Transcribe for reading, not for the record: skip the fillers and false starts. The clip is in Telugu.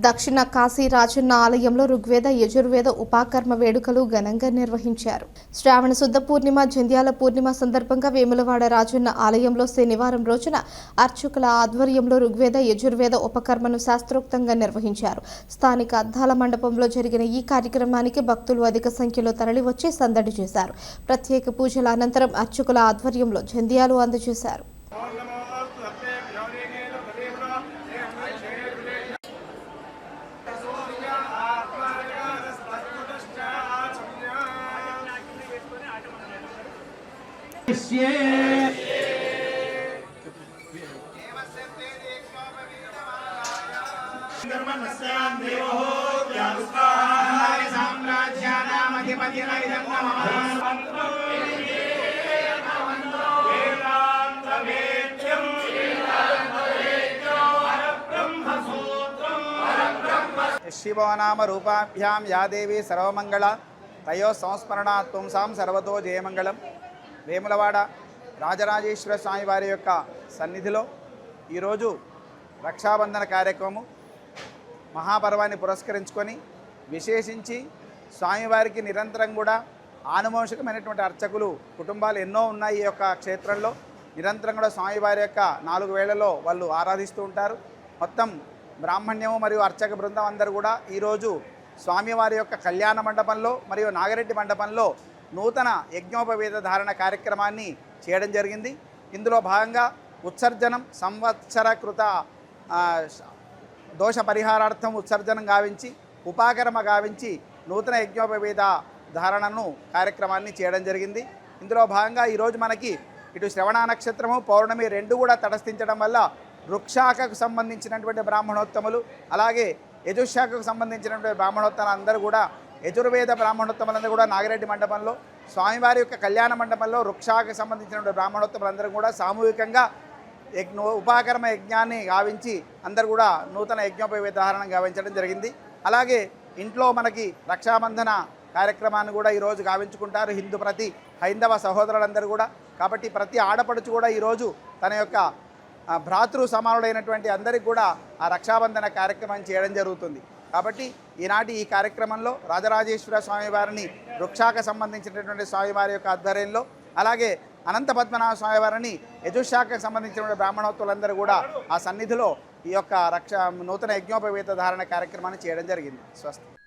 దక్షిణ కాశీ రాజన్న ఆలయంలో ఋగ్వేద యజుర్వేద ఉపాకర్మ వేడుకలు ఘనంగా నిర్వహించారు. శ్రావణ శుద్ధ పూర్ణిమ జంధ్యాల పూర్ణిమ సందర్భంగా వేములవాడ రాజన్న ఆలయంలో శనివారం రోజున అర్చకుల ఆధ్వర్యంలో ఋగ్వేద యజుర్వేద ఉపకర్మను శాస్త్రోక్తంగా నిర్వహించారు. స్థానిక అద్దాల మండపంలో జరిగిన ఈ కార్యక్రమానికి భక్తులు అధిక సంఖ్యలో తరలివచ్చి సందడి చేశారు. ప్రత్యేక పూజల అనంతరం అర్చకుల ఆధ్వర్యంలో జంధ్యాలు అందజేశారు. शिवनाम रूपाभ्यां या देवी सर्वमंगला तयो संस्मरणात् पुंसां सर्वतो जयमंगलम। వేములవాడ రాజరాజేశ్వర స్వామి వారి యొక్క సన్నిధిలో ఈరోజు రక్షాబంధన కార్యక్రమం మహాపర్వాన్ని పురస్కరించుకొని విశేషించి స్వామివారికి నిరంతరం కూడా ఆనువంశికమైనటువంటి అర్చకులు కుటుంబాలు ఎన్నో ఉన్నాయి. ఈ యొక్క క్షేత్రంలో నిరంతరం కూడా స్వామివారి యొక్క 4 వేళల్లో వాళ్ళు ఆరాధిస్తూ ఉంటారు. మొత్తం బ్రాహ్మణ్యము మరియు అర్చక బృందం అందరూ కూడా ఈరోజు స్వామివారి యొక్క కళ్యాణ మండపంలో మరియు నాగరెడ్డి మండపంలో నూతన యజ్ఞోపవేద ధారణ కార్యక్రమాన్ని చేయడం జరిగింది. ఇందులో భాగంగా ఉత్సర్జనం సంవత్సరకృత దోష పరిహారార్థం ఉత్సర్జనం గావించి ఉపాకర్మ గావించి నూతన యజ్ఞోపవేద ధారణను కార్యక్రమాన్ని చేయడం జరిగింది. ఇందులో భాగంగా ఈరోజు మనకి ఇటు శ్రవణ నక్షత్రము పౌర్ణమి 2 కూడా తటస్థించడం వల్ల వృక్షాఖకు సంబంధించినటువంటి బ్రాహ్మణోత్తములు అలాగే యజుశాఖకు సంబంధించినటువంటి బ్రాహ్మణోత్తములు అందరూ కూడా యజుర్వేద బ్రాహ్మణోత్తములందరూ కూడా నాగిరెడ్డి మండపంలో స్వామివారి యొక్క కళ్యాణ మండపంలో వృక్షాఖకు సంబంధించినటువంటి బ్రాహ్మణోత్తములందరూ కూడా సామూహికంగా ఉపాకర్మ యజ్ఞాన్ని గావించి అందరూ కూడా నూతన యజ్ఞోపవేద ధారణ గావించడం జరిగింది. అలాగే ఇంట్లో మనకి రక్షాబంధన కార్యక్రమాన్ని కూడా ఈరోజు గావించుకుంటారు హిందూ ప్రతి హైందవ సహోదరులందరూ కూడా. కాబట్టి ప్రతి ఆడపడుచు కూడా ఈరోజు తన యొక్క భ్రాతృ సమానులైనటువంటి అందరికీ కూడా ఆ రక్షాబంధన కార్యక్రమం చేయడం జరుగుతుంది. కాబట్టి ఈనాటి ఈ కార్యక్రమంలో రాజరాజేశ్వర స్వామివారిని వృక్షాకు సంబంధించినటువంటి స్వామివారి యొక్క ఆధ్వర్యంలో అలాగే అనంత పద్మనాభ స్వామివారిని యజుశాఖకు సంబంధించినటువంటి బ్రాహ్మణోత్తులందరూ కూడా ఆ సన్నిధిలో ఈ యొక్క నూతన యజ్ఞోపవేత ధారణ కార్యక్రమాన్ని చేయడం జరిగింది. స్వస్తి.